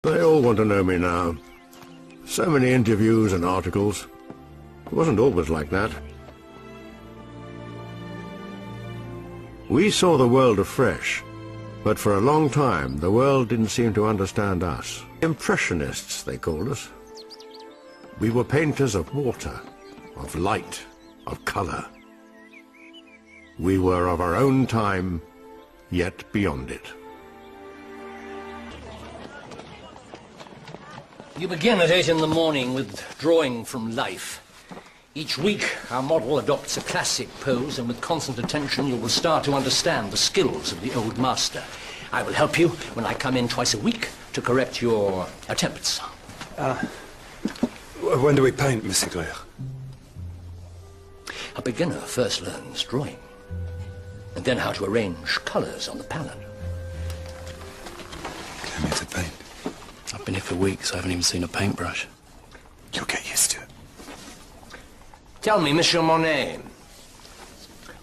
They all want to know me now. So many interviews and articles. It wasn't always like that. We saw the world afresh, but for a long time the world didn't seem to understand us. Impressionists, they called us. We were painters of water, of light, of colour. We were of our own time, yet beyond it. You begin at 8 in the morning with drawing from life. Each week, our model adopts a classic pose, and with constant attention, you will start to understand the skills of the old master. I will help you when I come in twice a week to correct your attempts. When do we paint, Monsieur Claire? A beginner first learns drawing, and then how to arrange colours on the palette. Came here to paint. I've been here for weeks. I haven't even seen a paintbrush. You'll get used to it. Tell me, Monsieur Monet,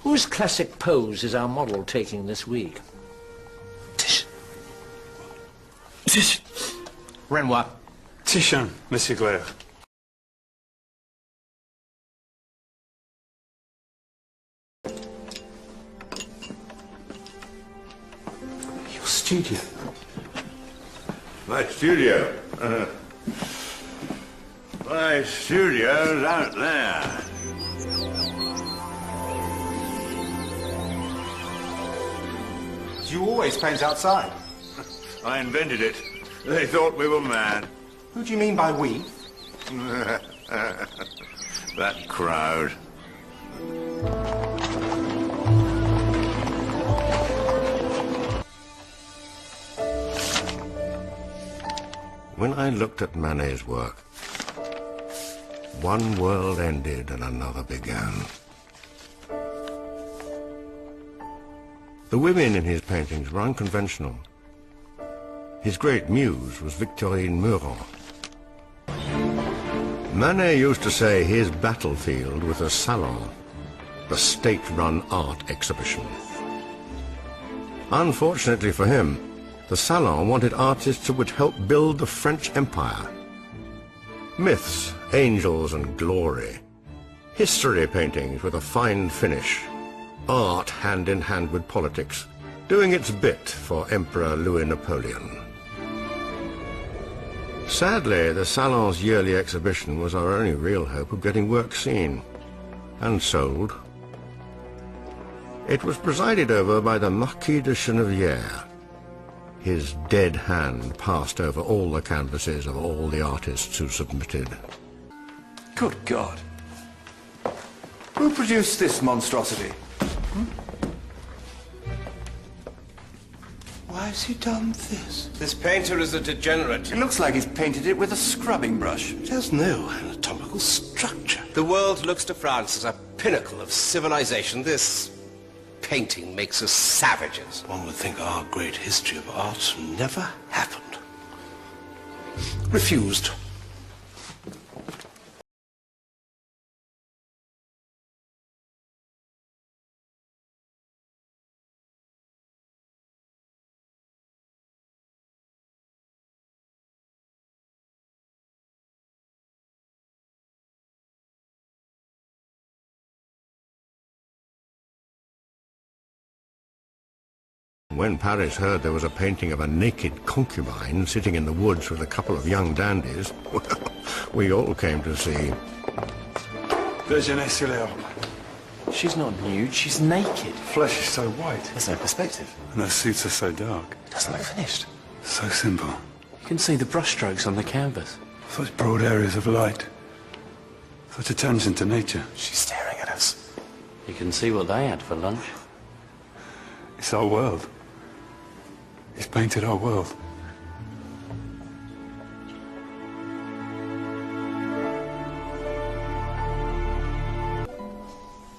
whose classic pose is our model taking this week? Titian. Renoir. Titian, Monsieur Claire. Your studio. My studio? My studio's out there. You always paint outside. I invented it. They thought we were mad. Who do you mean by we? That crowd. When I looked at Manet's work, one world ended and another began. The women in his paintings were unconventional. His great muse was Victorine Meurent. Manet used to say his battlefield was a salon, the state-run art exhibition. Unfortunately for him, the salon wanted artists who would help build the French Empire. Myths, angels and glory. History paintings with a fine finish. Art hand in hand with politics, doing its bit for Emperor Louis Napoleon. Sadly, the Salon's yearly exhibition was our only real hope of getting work seen and sold. It was presided over by the Marquis de Chennevières. His dead hand passed over all the canvases of all the artists who submitted. Good God. Who produced this monstrosity? Why has he done this? This painter is a degenerate. It looks like he's painted it with a scrubbing brush. It has no anatomical structure. The world looks to France as a pinnacle of civilization. This painting makes us savages. One would think our great history of art never happened. Refused. When Paris heard there was a painting of a naked concubine sitting in the woods with a couple of young dandies, well, we all came to see. Virginie sur l'herbe. She's not nude, she's naked. Flesh is so white. There's no perspective. And her suits are so dark. It doesn't look finished. So simple. You can see the brushstrokes on the canvas. Such broad areas of light. Such attention to nature. She's staring at us. You can see what they had for lunch. It's our world. He's painted our world.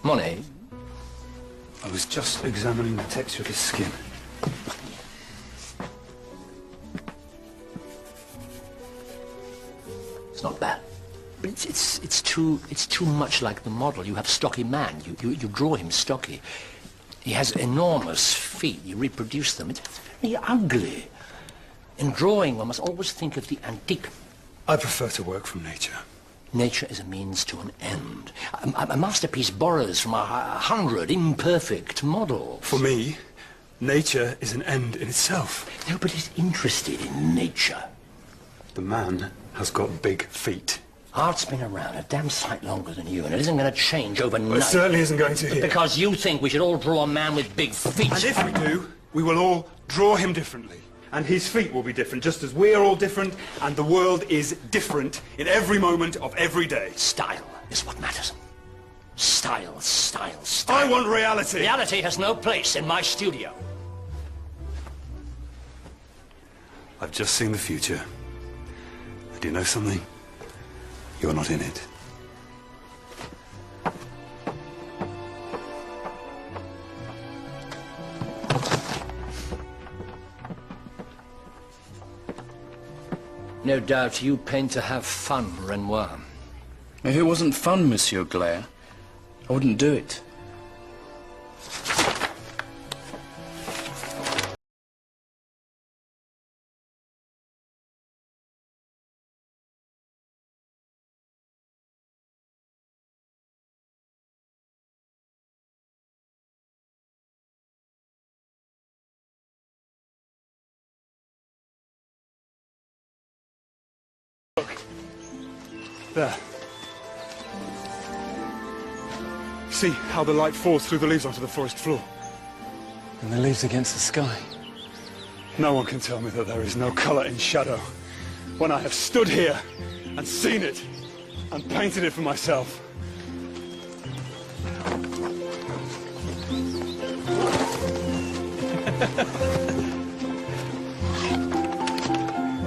Monet? I was just examining the texture of his skin. It's not bad. But it's too much like the model. You have stocky man. You draw him stocky. He has enormous feet. You reproduce them. It's very ugly. In drawing, one must always think of the antique. I prefer to work from nature. Nature is a means to an end. A masterpiece borrows from 100 imperfect models. For me, nature is an end in itself. Nobody's interested in nature. The man has got big feet. Art's been around a damn sight longer than you, and it isn't going to change overnight. Well, it certainly isn't going to here. Because you think we should all draw a man with big feet. And if we do, we will all draw him differently. And his feet will be different, just as we're all different, and the world is different in every moment of every day. Style is what matters. Style, style, style. I want reality! Reality has no place in my studio. I've just seen the future. And you know something? You're not in it. No doubt you paint to have fun, Renoir. If it wasn't fun, Monsieur Glare, I wouldn't do it. There. See how the light falls through the leaves onto the forest floor? And the leaves against the sky. No one can tell me that there is no colour in shadow when I have stood here and seen it and painted it for myself.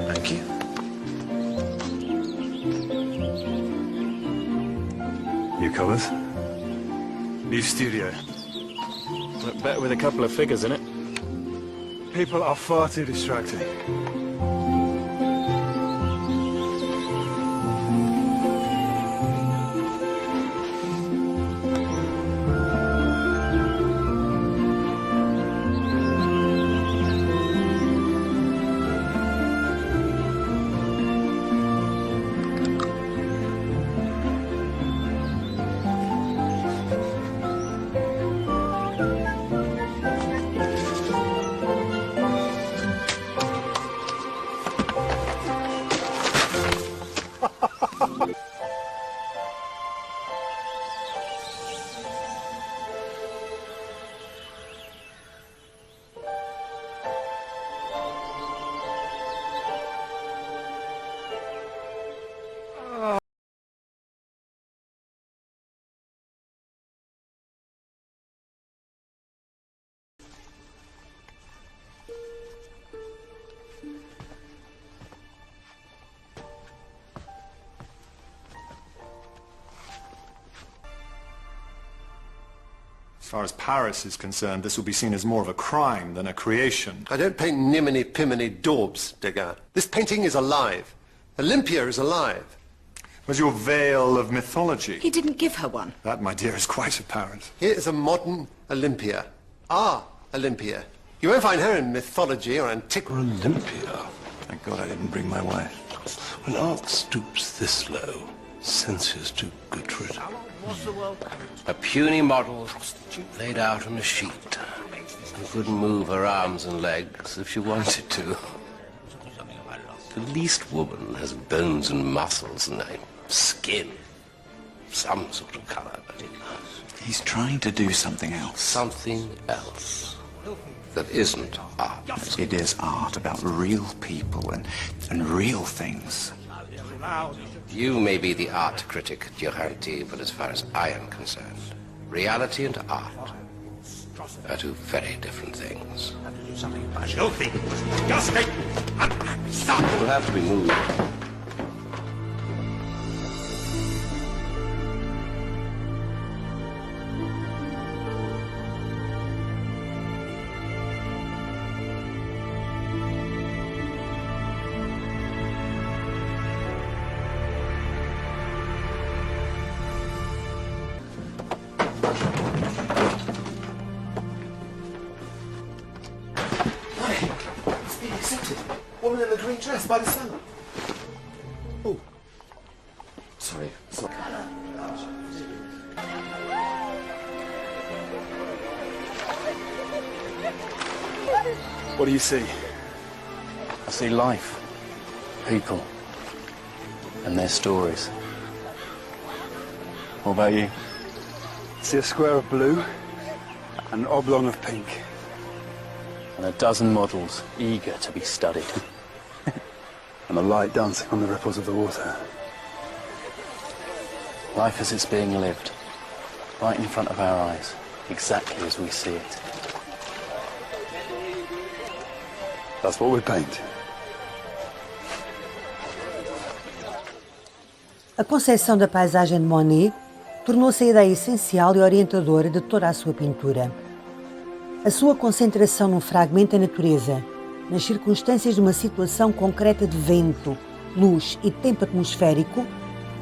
Thank you. New colours. New studio. Look better with a couple of figures in it. People are far too distracting. As far as Paris is concerned, this will be seen as more of a crime than a creation. I don't paint niminy-piminy daubs, Degas. This painting is alive. Olympia is alive. Where's your veil of mythology? He didn't give her one. That, my dear, is quite apparent. Here is a modern Olympia. Our Olympia. You won't find her in mythology or antiquity. Olympia. Thank God I didn't bring my wife. When art stoops this low, sense is too good for it. A puny model laid out on a sheet. Who couldn't move her arms and legs if she wanted to. The least woman has bones and muscles and skin. Some sort of colour, but He's trying to do something else. something else that isn't art. It is art about real people and real things. You may be the art critic, Duranty, but as far as I am concerned, reality and art are two very different things. Will have to be moved. Woman in dressed by the sun. Oh. Sorry. What do you see? I see life, people, and their stories. What about you? See a square of blue, an oblong of pink. And a dozen models eager to be studied. And the light dancing on the ripples of the water. Life as it's being lived, right in front of our eyes, exactly as we see it. That's what we paint. A concepção da paisagem de Monet tornou-se a ideia essencial e orientadora de toda a sua pintura. A sua concentração num fragmento da natureza, nas circunstâncias de uma situação concreta de vento, luz e tempo atmosférico,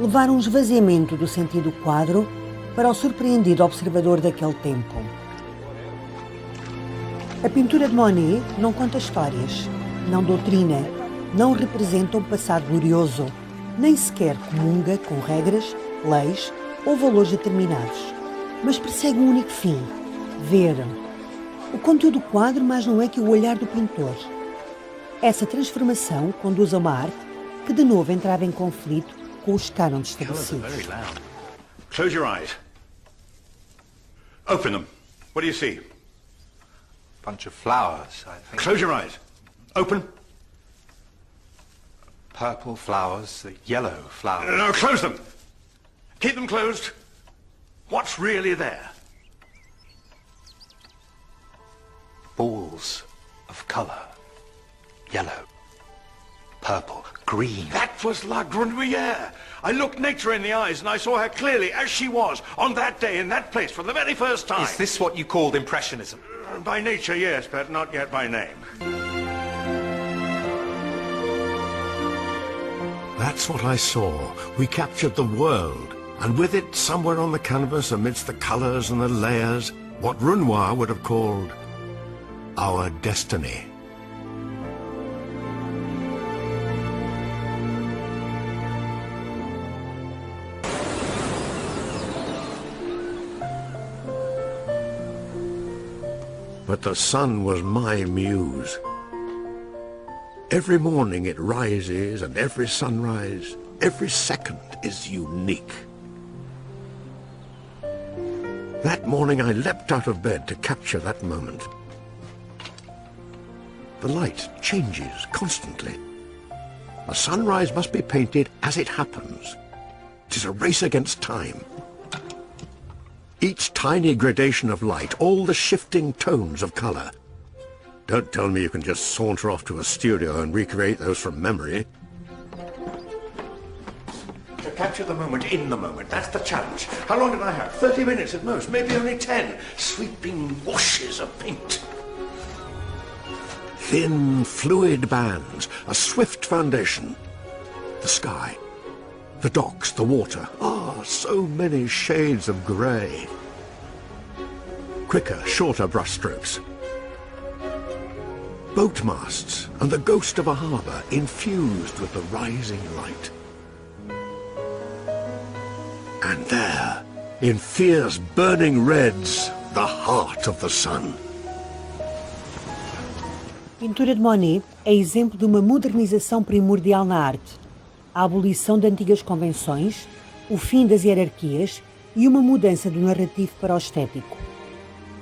levaram um esvaziamento do sentido do quadro para o surpreendido observador daquele tempo. A pintura de Monet não conta histórias, não doutrina, não representa um passado glorioso, nem sequer comunga com regras, leis ou valores determinados, mas persegue um único fim: ver. O conteúdo do quadro mais não é que o olhar do pintor. Essa transformação conduz a uma arte que de novo entrava em conflito com os cânones estabelecidos. Close your eyes. Open them. What do you see? Bunch of flowers, I think. Close your eyes. Open. Purple flowers, the yellow flowers. No, close them. Keep them closed. What's really there? Balls of colour. Yellow, purple, green. That was La Grenouillère. I looked nature in the eyes and I saw her clearly as she was on that day in that place for the very first time. Is this what you called Impressionism? By nature, yes, but not yet by name. That's what I saw. We captured the world, and with it, somewhere on the canvas, amidst the colours and the layers, what Renoir would have called our destiny. But the sun was my muse. Every morning it rises, and every sunrise, every second is unique. That morning I leapt out of bed to capture that moment. The light changes constantly. A sunrise must be painted as it happens. It is a race against time. Each tiny gradation of light, all the shifting tones of colour. Don't tell me you can just saunter off to a studio and recreate those from memory. To capture the moment in the moment, that's the challenge. How long did I have? 30 minutes at most, maybe only 10. Sweeping washes of paint. Thin, fluid bands, a swift foundation. The sky, the docks, the water. Ah, so many shades of grey. Quicker, shorter brushstrokes. Boat masts and the ghost of a harbour infused with the rising light. And there, in fierce burning reds, the heart of the sun. A pintura de Monet é exemplo de uma modernização primordial na arte, a abolição de antigas convenções, o fim das hierarquias e uma mudança do narrativo para o estético.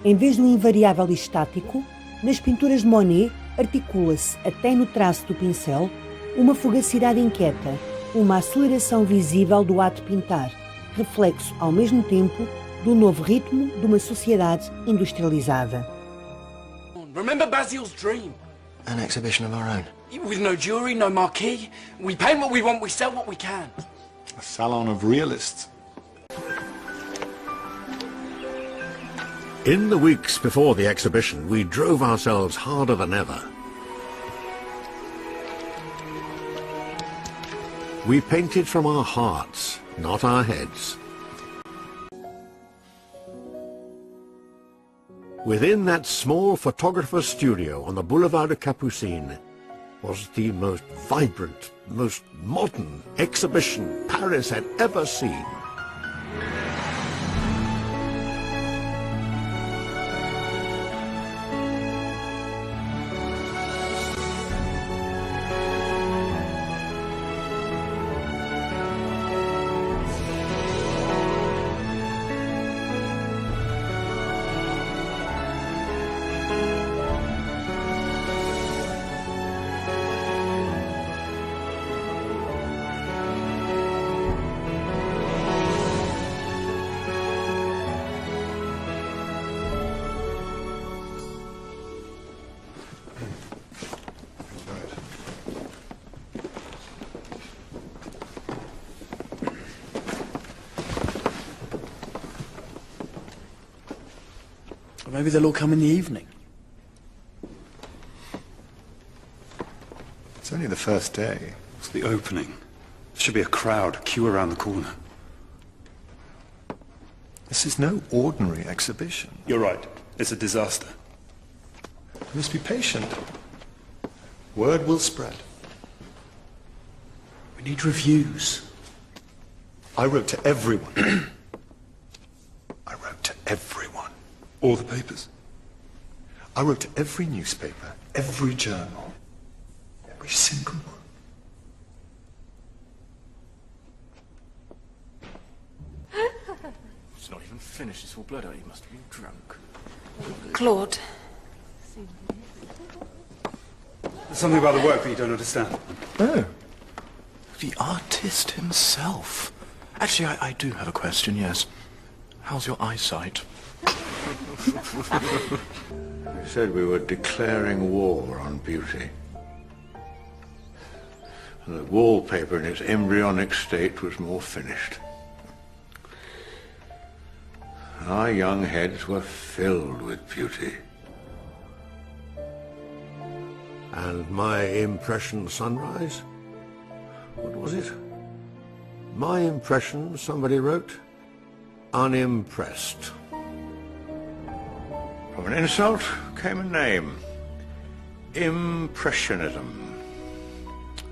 Em vez de um invariável estático, nas pinturas de Monet articula-se, até no traço do pincel, uma fugacidade inquieta, uma aceleração visível do ato de pintar, reflexo ao mesmo tempo do novo ritmo de uma sociedade industrializada. Remember Basil's dream? An exhibition of our own. With no jury, no marquee. We paint what we want, we sell what we can. A salon of realists. In the weeks before the exhibition, we drove ourselves harder than ever. We painted from our hearts, not our heads. Within that small photographer's studio on the Boulevard de Capucines, was the most vibrant, most modern exhibition Paris had ever seen. Or maybe they'll all come in the evening. It's only the first day. It's the opening. There should be a crowd, queue around the corner. This is no ordinary exhibition. You're right. It's a disaster. You must be patient. Word will spread. We need reviews. I wrote to everyone. I wrote to everyone. All the papers. I wrote to every newspaper, every journal, every single one. It's not even finished. It's all blurred out. You must have been drunk. Claude. There's something about the work that you don't understand. Oh. The artist himself. Actually, I do have a question, yes. How's your eyesight? They said we were declaring war on beauty. And that wallpaper in its embryonic state was more finished. Our young heads were filled with beauty. And my impression sunrise? What was it? My impression, somebody wrote, unimpressed. From an insult came a name. Impressionism.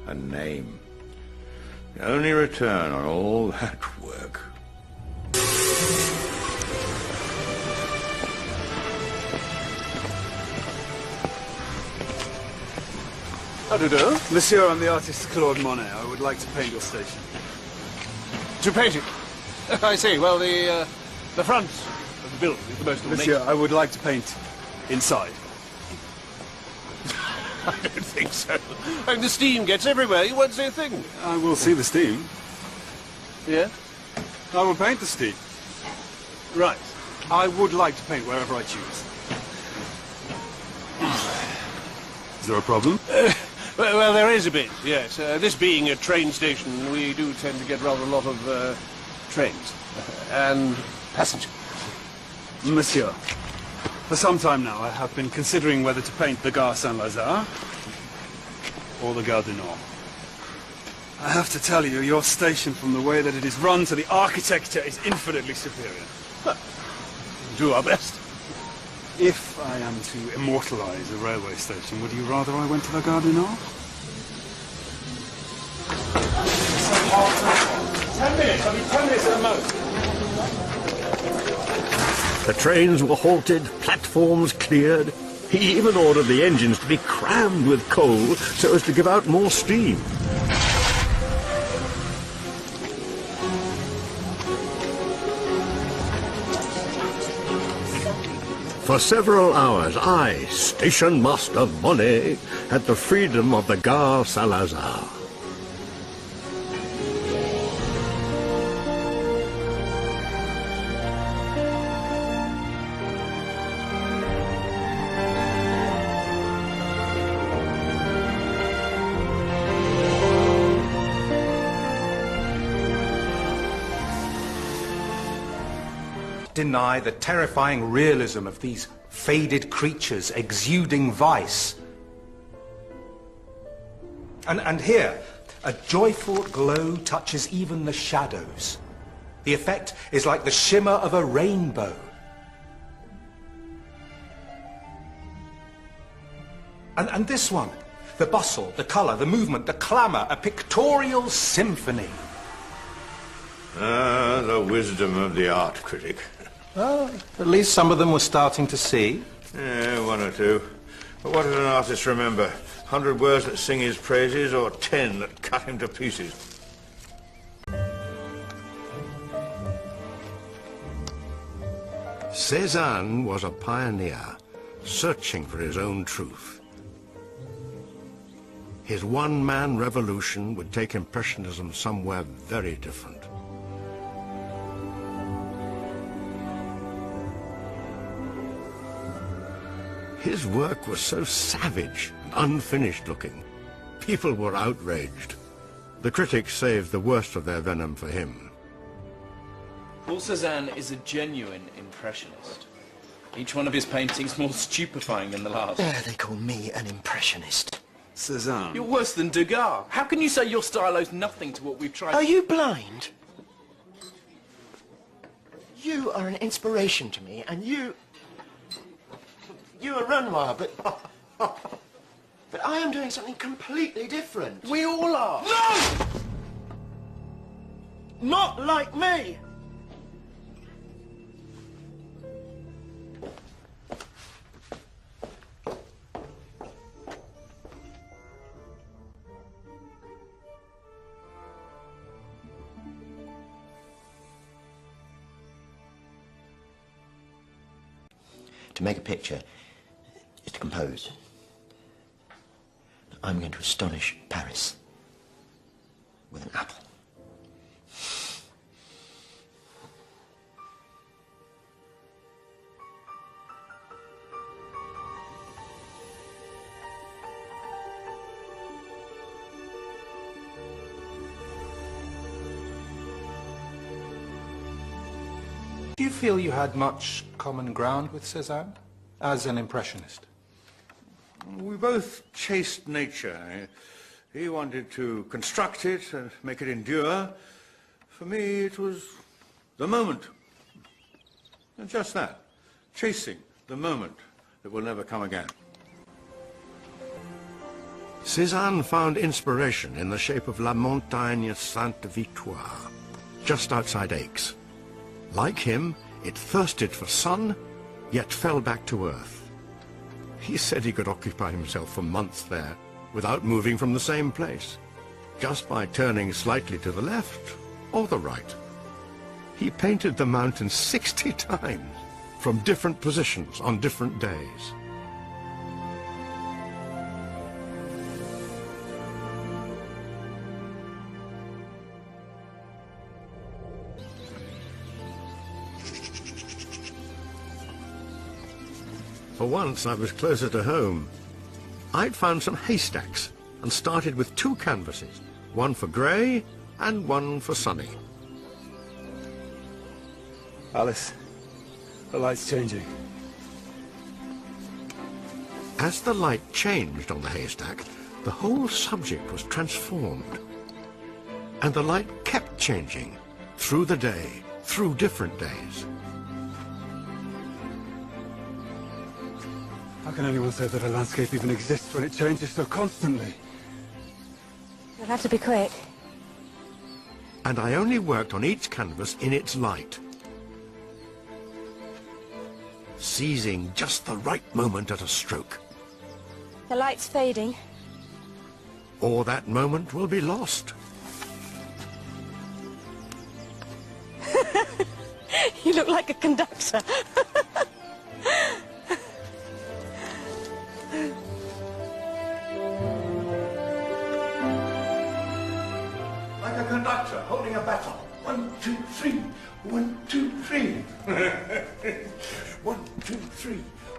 A name. The only return on all that work. How do you do? Monsieur, I'm the artist Claude Monet. I would like to paint your station. To paint it? I see. Well, the front of the building is the most ornate. Monsieur, I would like to paint inside. I don't think so. And the steam gets everywhere. You won't see a thing. I will see the steam. Yeah? I will paint the steam. Right. I would like to paint wherever I choose. Is there a problem? Well, there is a bit, yes. This being a train station, we do tend to get rather a lot of trains and passengers. Monsieur, for some time now I have been considering whether to paint the Gare Saint-Lazare or the Gare du Nord. I have to tell you, your station, from the way that it is run to the architecture, is infinitely superior. Do our best. If I am to immortalize a railway station, would you rather I went to the Gare du Nord? 10 minutes. I mean, 10 minutes at the most. The trains were halted, platforms cleared. He even ordered the engines to be crammed with coal so as to give out more steam. For several hours, I, Station Master Monet, had the freedom of the Gare Saint-Lazare. Deny the terrifying realism of these faded creatures exuding vice. And here, a joyful glow touches even the shadows. The effect is like the shimmer of a rainbow. And this one, The bustle, the colour, the movement, the clamour, a pictorial symphony. Ah, the wisdom of the art critic. Well, at least some of them were starting to see. Yeah, one or two. But what did an artist remember? 100 words that sing his praises, or 10 that cut him to pieces? Cézanne was a pioneer, searching for his own truth. His one-man revolution would take Impressionism somewhere very different. His work was so savage and unfinished looking. People were outraged. The critics saved the worst of their venom for him. Paul Cézanne is a genuine impressionist. Each one of his paintings more stupefying than the last. Yeah, they call me an impressionist. Cézanne. You're worse than Degas. How can you say your style owes nothing to what we've tried? Are you blind? You are an inspiration to me, and you are Renoir, but I am doing something completely different. We all are. No! Not like me! To make a picture is to compose. I'm going to astonish Paris with an apple. Do you feel you had much common ground with Cézanne as an impressionist? We both chased nature. He wanted to construct it and make it endure. For me, it was the moment. And just that, chasing the moment that will never come again. Cézanne found inspiration in the shape of La Montagne Sainte-Victoire, just outside Aix. Like him, it thirsted for sun, yet fell back to earth. He said he could occupy himself for months there without moving from the same place, just by turning slightly to the left or the right. He painted the mountain 60 times from different positions on different days. For once, I was closer to home. I'd found some haystacks and started with 2 canvases, one for grey and one for sunny. Alice, the light's changing. As the light changed on the haystack, the whole subject was transformed. And the light kept changing through the day, through different days. How can anyone say that a landscape even exists when it changes so constantly? You'll have to be quick. And I only worked on each canvas in its light, seizing just the right moment at a stroke. The light's fading. Or that moment will be lost. You look like a conductor. Like a conductor holding a baton. 1, 2, 3. 1, 2, 3. 1, 2, 3.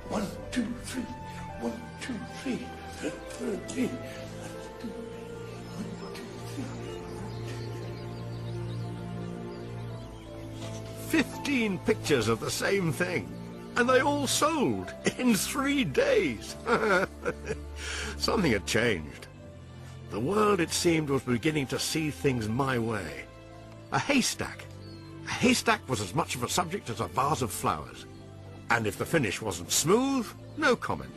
1, 2, 3. 1, 2, 3. 15 pictures of the same thing, and they all sold in 3 days. Something had changed. The world, it seemed, was beginning to see things my way. A haystack. A haystack was as much of a subject as a vase of flowers. And if the finish wasn't smooth, no comment.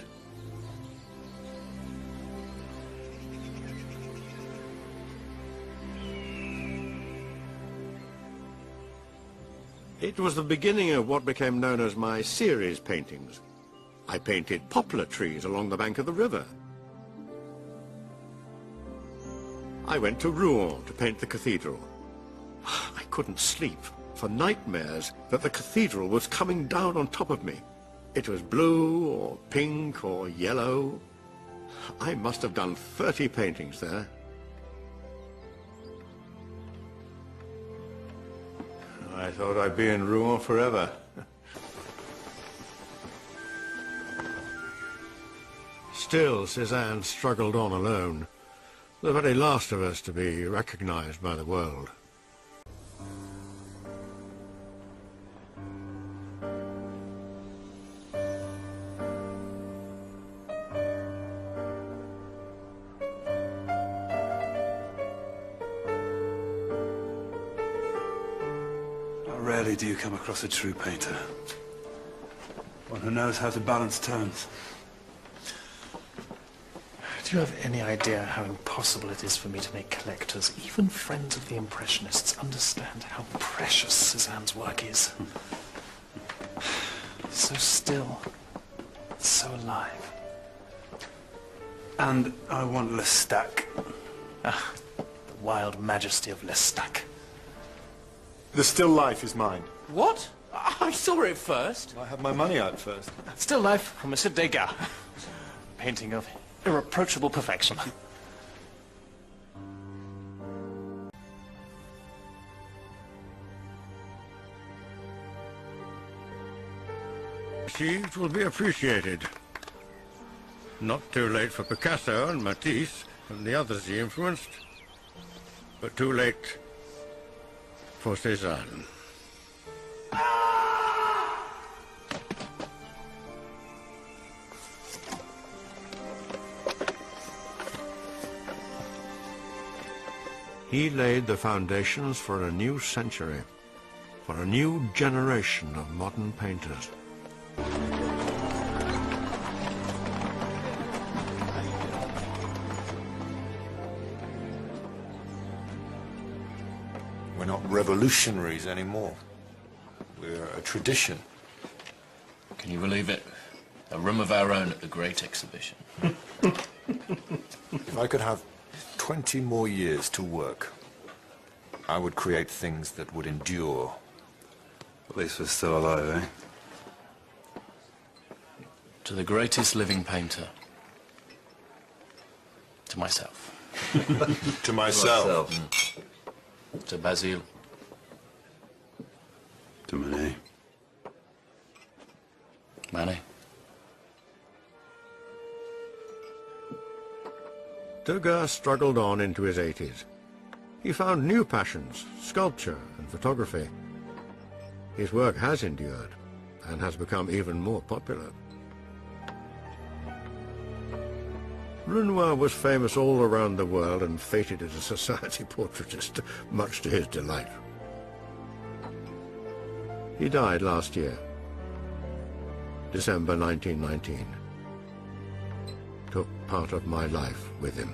It was the beginning of what became known as my series paintings. I painted poplar trees along the bank of the river. I went to Rouen to paint the cathedral. I couldn't sleep for nightmares that the cathedral was coming down on top of me. It was blue or pink or yellow. I must have done 30 paintings there. I thought I'd be in Rouen forever. Still, Cézanne struggled on alone, the very last of us to be recognized by the world. Rarely do you come across a true painter. One who knows how to balance tones. Do you have any idea how impossible it is for me to make collectors, even friends of the Impressionists, understand how precious Cézanne's work is? It's so still, so alive. And I want Lestat. Ah, the wild majesty of Lestat. The still life is mine. What? I saw it first. I have my money out first. Still life from Monsieur Degas. Painting of irreproachable perfection. Achieved will be appreciated. Not too late for Picasso and Matisse and the others he influenced, but too late for Cézanne. He laid the foundations for a new century, for a new generation of modern painters. We're not revolutionaries anymore. We're a tradition. Can you believe it? A room of our own at the Great Exhibition. If I could have 20 more years to work, I would create things that would endure. At least we're still alive, eh? To the greatest living painter. To myself. To myself. To Basile. To Manet. Manet. Degas struggled on into his 80s. He found new passions, sculpture and photography. His work has endured and has become even more popular. Renoir was famous all around the world and feted as a society portraitist, much to his delight. He died last year, December 1919. Took part of my life with him.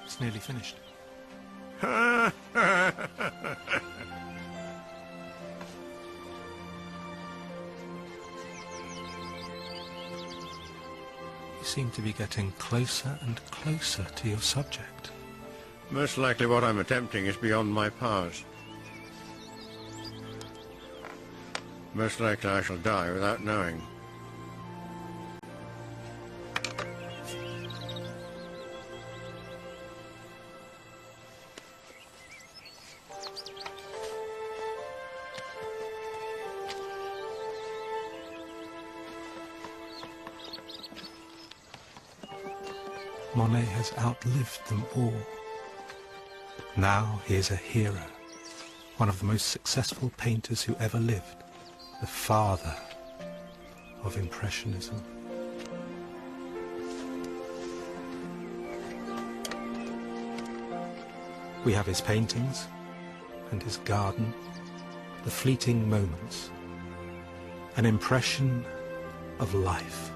It's nearly finished. You seem to be getting closer and closer to your subject. Most likely what I'm attempting is beyond my powers. Most likely I shall die without knowing. Monet has outlived them all. Now he is a hero, one of the most successful painters who ever lived, the father of Impressionism. We have his paintings and his garden, the fleeting moments, an impression of life.